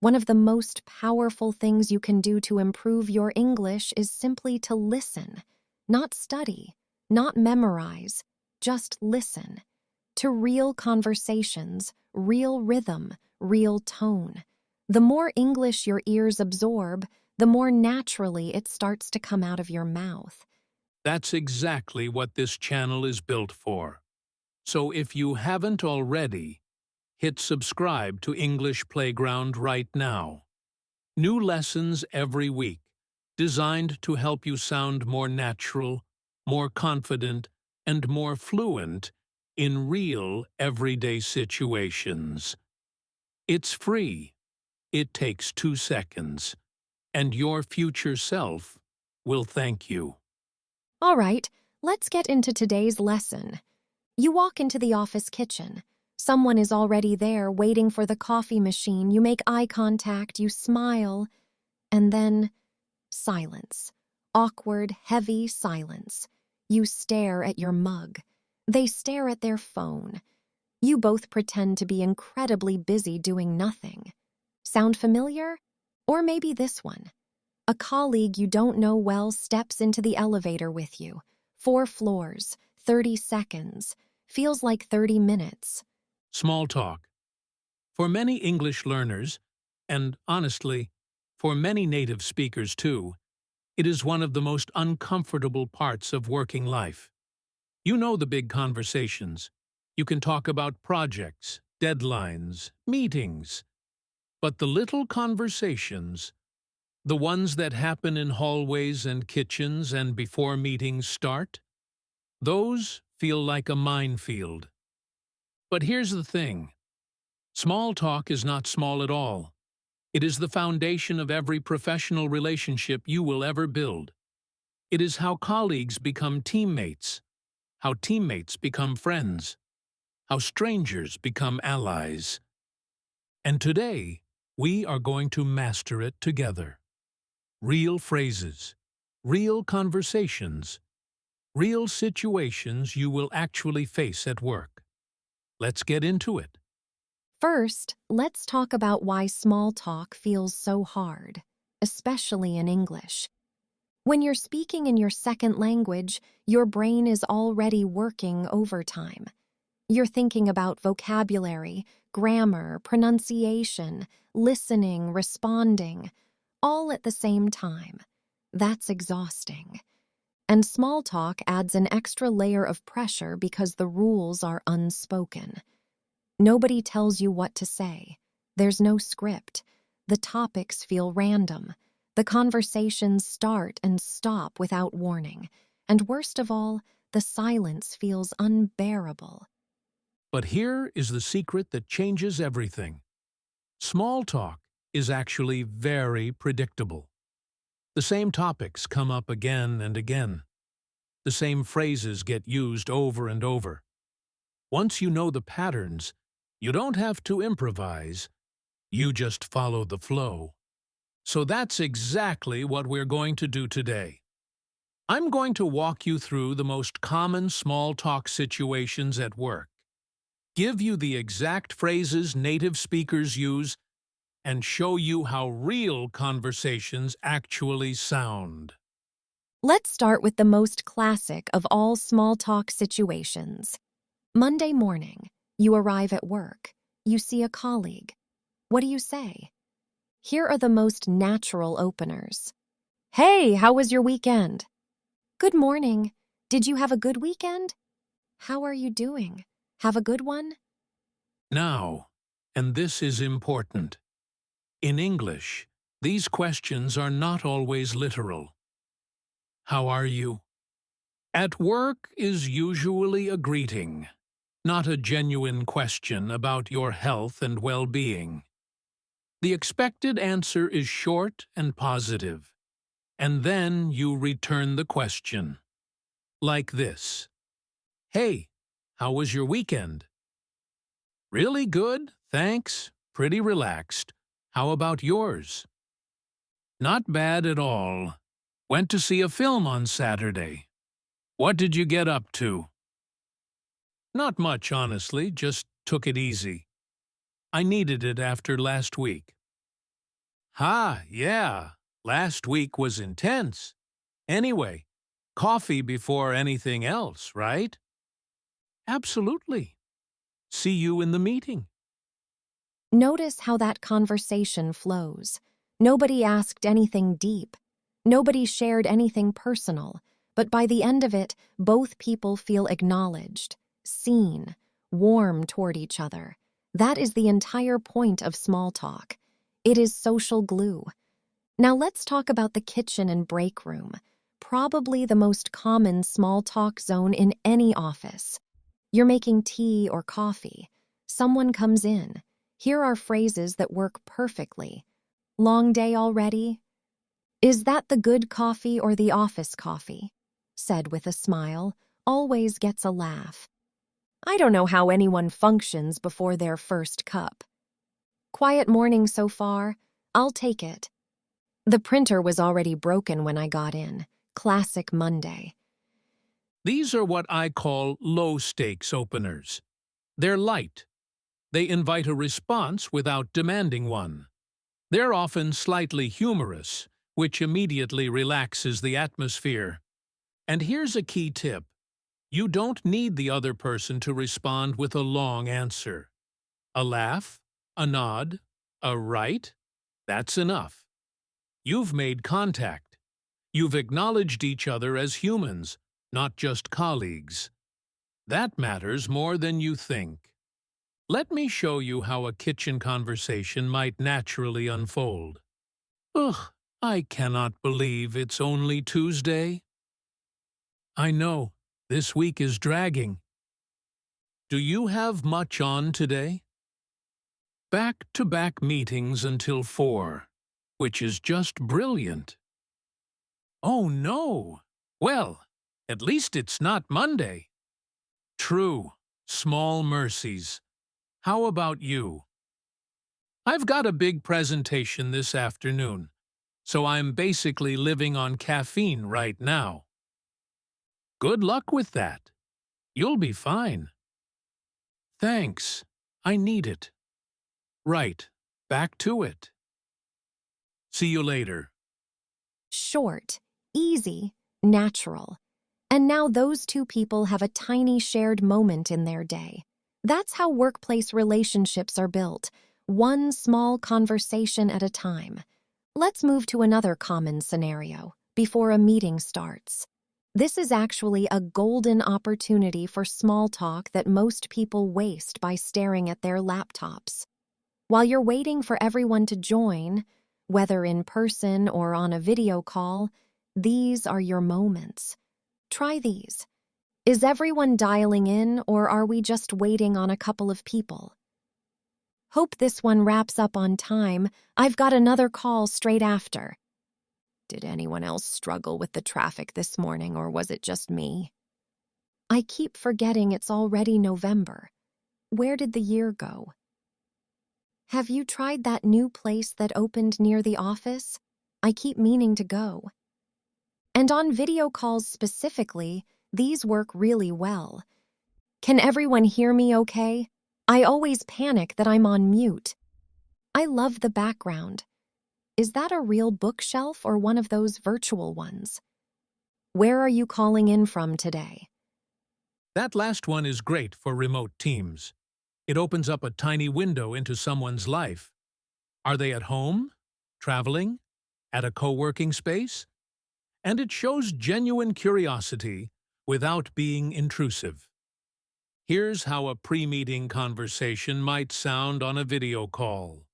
One of the most powerful things you can do to improve your English is simply to listen, not study, not memorize, just listen to real conversations, real rhythm, real tone. The more English your ears absorb, the more naturally it starts to come out of your mouth. That's exactly what this channel is built for. So if you haven't already, hit subscribe to English Playground right now. New lessons every week, designed to help you sound more natural, more confident, and more fluent in real everyday situations. It's free. It takes 2 seconds, and your future self will thank you. All right, let's get into today's lesson. You walk into the office kitchen. Someone is already there waiting for the coffee machine. You make eye contact, you smile, and then silence. Awkward, heavy silence. You stare at your mug. They stare at their phone. You both pretend to be incredibly busy doing nothing. Sound familiar? Or maybe this one. A colleague you don't know well steps into the elevator with you. 4 floors, 30 seconds. Feels like 30 minutes. Small talk. For many English learners, and honestly, for many native speakers too, it is one of the most uncomfortable parts of working life. You know the big conversations. You can talk about projects, deadlines, meetings. But the little conversations, the ones that happen in hallways and kitchens and before meetings start, those feel like a minefield. But here's the thing. Small talk is not small at all. It is the foundation of every professional relationship you will ever build. It is how colleagues become teammates, how teammates become friends, how strangers become allies. And today, we are going to master it together. Real phrases, real conversations, real situations you will actually face at work. Let's get into it. First, let's talk about why small talk feels so hard, especially in English. When you're speaking in your second language, your brain is already working overtime. You're thinking about vocabulary, grammar, pronunciation, listening, responding, all at the same time. That's exhausting. And small talk adds an extra layer of pressure because the rules are unspoken. Nobody tells you what to say. There's no script. The topics feel random. The conversations start and stop without warning. And worst of all, the silence feels unbearable. But here is the secret that changes everything. Small talk is actually very predictable. The same topics come up again and again. The same phrases get used over and over. Once you know the patterns, you don't have to improvise. You just follow the flow. So that's exactly what we're going to do today. I'm going to walk you through the most common small talk situations at work, give you the exact phrases native speakers use, and show you how real conversations actually sound. Let's start with the most classic of all small talk situations. Monday morning, you arrive at work. You see a colleague. What do you say? Here are the most natural openers. Hey, how was your weekend? Good morning. Did you have a good weekend? How are you doing? Have a good one? Now, and this is important, in English, these questions are not always literal. How are you? At work is usually a greeting, not a genuine question about your health and well-being. The expected answer is short and positive, and then you return the question. Like this. Hey, how was your weekend? Really good, thanks. Pretty relaxed. How about yours? Not bad at all. Went to see a film on Saturday. What did you get up to? Not much, honestly, just took it easy. I needed it after last week. Yeah. Last week was intense. Anyway, coffee before anything else, right? Absolutely. See you in the meeting. Notice how that conversation flows. Nobody asked anything deep. Nobody shared anything personal. But by the end of it, both people feel acknowledged, seen, warm toward each other. That is the entire point of small talk. It is social glue. Now let's talk about the kitchen and break room, probably the most common small talk zone in any office. You're making tea or coffee. Someone comes in. Here are phrases that work perfectly. Long day already? Is that the good coffee or the office coffee? Said with a smile, always gets a laugh. I don't know how anyone functions before their first cup. Quiet morning so far? I'll take it. The printer was already broken when I got in. Classic Monday. These are what I call low-stakes openers. They're light. They invite a response without demanding one. They're often slightly humorous, which immediately relaxes the atmosphere. And here's a key tip. You don't need the other person to respond with a long answer. A laugh, a nod, a right, that's enough. You've made contact. You've acknowledged each other as humans, not just colleagues. That matters more than you think. Let me show you how a kitchen conversation might naturally unfold. Ugh, I cannot believe it's only Tuesday. I know, this week is dragging. Do you have much on today? Back-to-back meetings until 4, which is just brilliant. Oh no! Well, at least it's not Monday. True, small mercies. How about you? I've got a big presentation this afternoon, so I'm basically living on caffeine right now. Good luck with that. You'll be fine. Thanks. I need it. Right. Back to it. See you later. Short, easy, natural. And now those two people have a tiny shared moment in their day. That's how workplace relationships are built, one small conversation at a time. Let's move to another common scenario, before a meeting starts. This is actually a golden opportunity for small talk that most people waste by staring at their laptops. While you're waiting for everyone to join, whether in person or on a video call, these are your moments. Try these. Is everyone dialing in, or are we just waiting on a couple of people? Hope this one wraps up on time. I've got another call straight after. Did anyone else struggle with the traffic this morning, or was it just me? I keep forgetting it's already November. Where did the year go? Have you tried that new place that opened near the office? I keep meaning to go. And on video calls specifically, these work really well. Can everyone hear me okay? I always panic that I'm on mute. I love the background. Is that a real bookshelf or one of those virtual ones? Where are you calling in from today? That last one is great for remote teams. It opens up a tiny window into someone's life. Are they at home? Traveling? At a co-working space? And it shows genuine curiosity without being intrusive. Here's how a pre-meeting conversation might sound on a video call.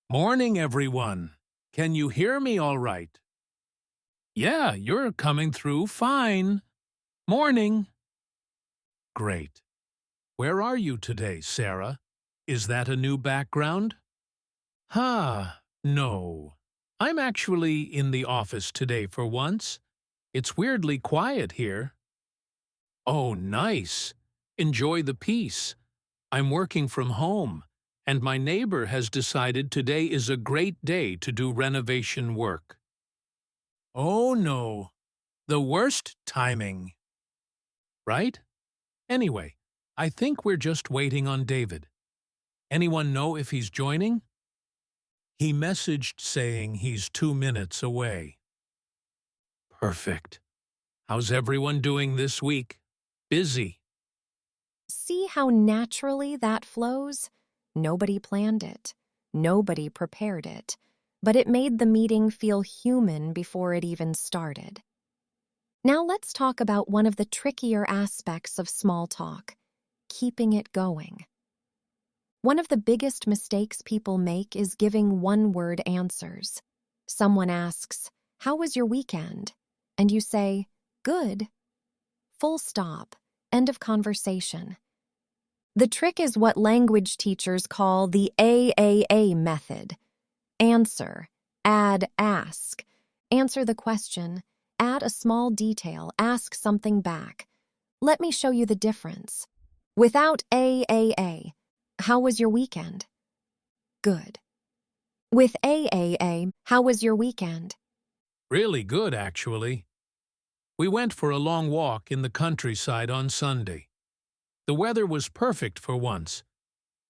Morning, everyone. Can you hear me all right? Yeah, you're coming through fine. Morning. Great. Where are you today, Sarah? Is that a new background? No. I'm actually in the office today for once. It's weirdly quiet here. Oh, nice. Enjoy the peace. I'm working from home, and my neighbor has decided today is a great day to do renovation work. Oh, no. The worst timing. Right? Anyway, I think we're just waiting on David. Anyone know if he's joining? He messaged saying he's 2 minutes away. Perfect. How's everyone doing this week? Busy. See how naturally that flows? Nobody planned it. Nobody prepared it. But it made the meeting feel human before it even started. Now let's talk about one of the trickier aspects of small talk, keeping it going. One of the biggest mistakes people make is giving one-word answers. Someone asks, "How was your weekend?" And you say, "Good." Full stop. End of conversation. The trick is what language teachers call the AAA method. Answer, add, ask. Answer the question, add a small detail, ask something back. Let me show you the difference. Without AAA, how was your weekend? Good. With AAA, how was your weekend? Really good, actually. We went for a long walk in the countryside on Sunday. The weather was perfect for once.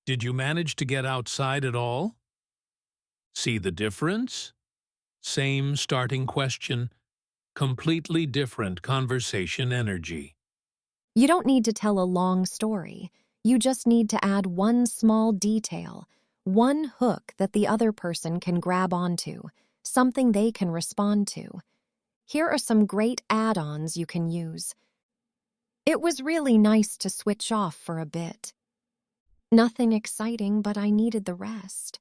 Did you manage to get outside at all? See the difference? Same starting question, completely different conversation energy. You don't need to tell a long story. You just need to add one small detail, one hook that the other person can grab onto, something they can respond to. Here are some great add-ons you can use. It was really nice to switch off for a bit. Nothing exciting, but I needed the rest.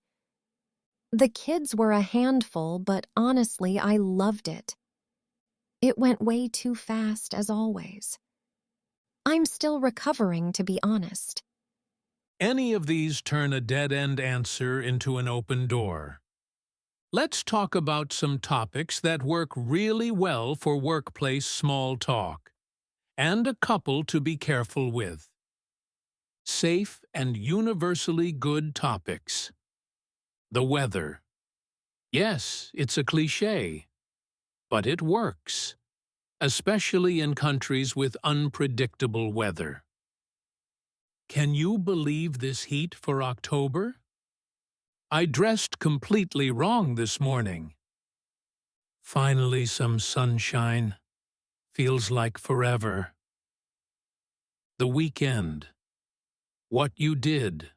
The kids were a handful, but honestly, I loved it. It went way too fast, as always. I'm still recovering, to be honest. Any of these turn a dead-end answer into an open door. Let's talk about some topics that work really well for workplace small talk, and a couple to be careful with. Safe and universally good topics. The weather. Yes, it's a cliché, but it works, especially in countries with unpredictable weather. Can you believe this heat for October? I dressed completely wrong this morning. Finally some sunshine. Feels like forever. The weekend. What you did.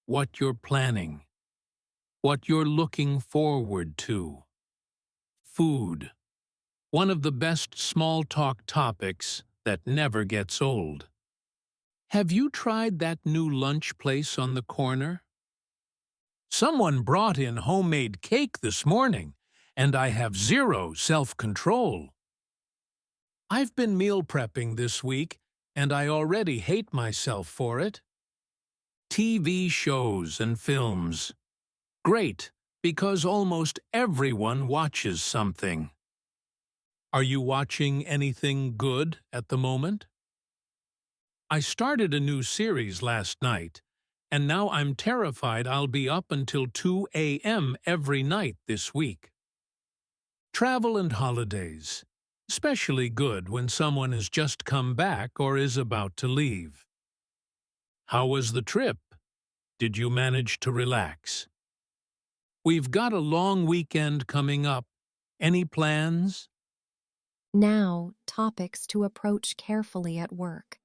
What you're planning. What you're looking forward to. Food. One of the best small talk topics that never gets old. Have you tried that new lunch place on the corner? Someone brought in homemade cake this morning, and I have zero self-control. I've been meal prepping this week, and I already hate myself for it. TV shows and films. Great, because almost everyone watches something. Are you watching anything good at the moment? I started a new series last night, and now I'm terrified I'll be up until 2 a.m. every night this week. Travel and holidays. Especially good when someone has just come back or is about to leave. How was the trip? Did you manage to relax? We've got a long weekend coming up. Any plans? Now, topics to approach carefully at work.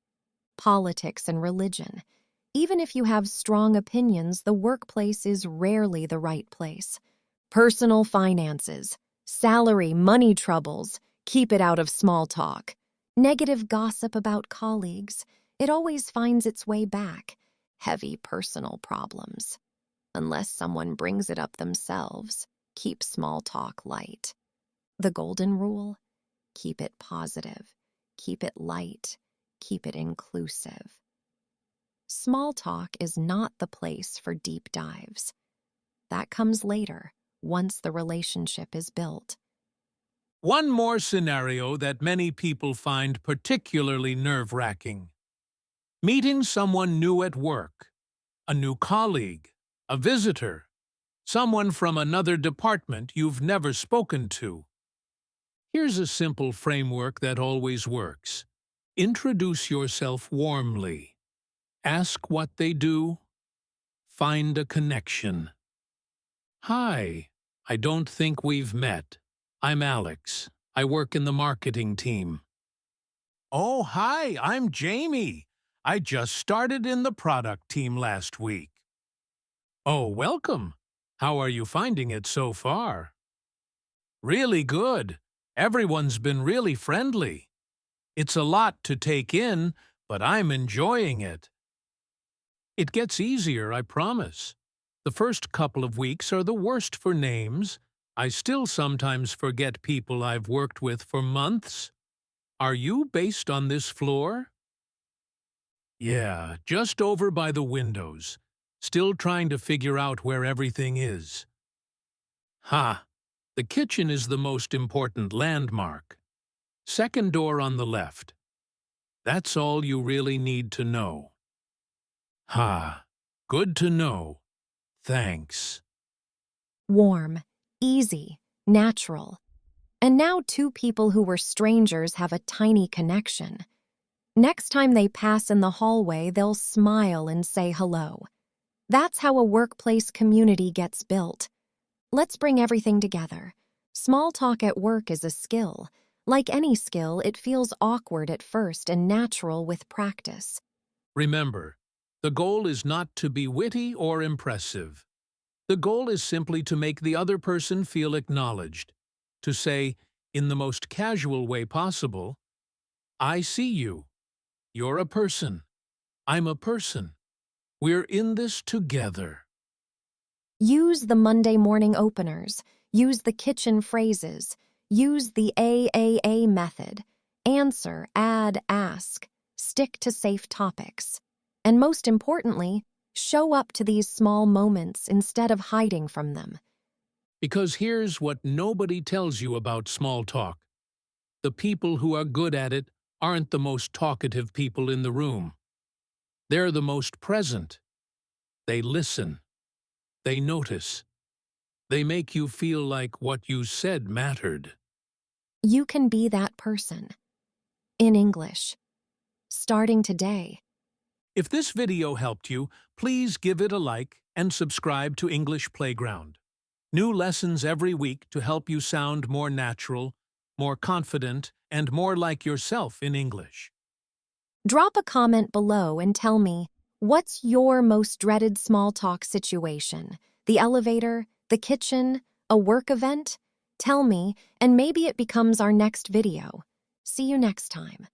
Politics and religion. Even if you have strong opinions, the workplace is rarely the right place. Personal finances, salary, money troubles. Keep it out of small talk. Negative gossip about colleagues. It always finds its way back. Heavy personal problems. Unless someone brings it up themselves, keep small talk light. The golden rule? Keep it positive. Keep it light. Keep it inclusive. Small talk is not the place for deep dives. That comes later, once the relationship is built. One more scenario that many people find particularly nerve-wracking. Meeting someone new at work, a new colleague, a visitor, someone from another department you've never spoken to. Here's a simple framework that always works. Introduce yourself warmly. Ask what they do. Find a connection. Hi, I don't think we've met. I'm Alex. I work in the marketing team. Oh, hi, I'm Jamie. I just started in the product team last week. Oh, welcome. How are you finding it so far? Really good. Everyone's been really friendly. It's a lot to take in, but I'm enjoying it. It gets easier, I promise. The first couple of weeks are the worst for names. I still sometimes forget people I've worked with for months. Are you based on this floor? Yeah, just over by the windows. Still trying to figure out where everything is. Ha! The kitchen is the most important landmark. Second door on the left. That's all you really need to know. Ha! Good to know. Thanks. Warm, easy, natural. And now two people who were strangers have a tiny connection. Next time they pass in the hallway, they'll smile and say hello. That's how a workplace community gets built. Let's bring everything together. Small talk at work is a skill. Like any skill, it feels awkward at first and natural with practice. Remember, the goal is not to be witty or impressive. The goal is simply to make the other person feel acknowledged. To say, in the most casual way possible, I see you. You're a person. I'm a person. We're in this together. Use the Monday morning openers. Use the kitchen phrases. Use the AAA method. Answer, add, ask. Stick to safe topics. And most importantly, show up to these small moments instead of hiding from them. Because here's what nobody tells you about small talk. The people who are good at it aren't the most talkative people in the room. They're the most present. They listen. They notice. They make you feel like what you said mattered. You can be that person. In English. Starting today. If this video helped you, please give it a like and subscribe to English Playground. New lessons every week to help you sound more natural, more confident, and more like yourself in English. Drop a comment below and tell me, what's your most dreaded small talk situation? The elevator? The kitchen? A work event? Tell me, and maybe it becomes our next video. See you next time.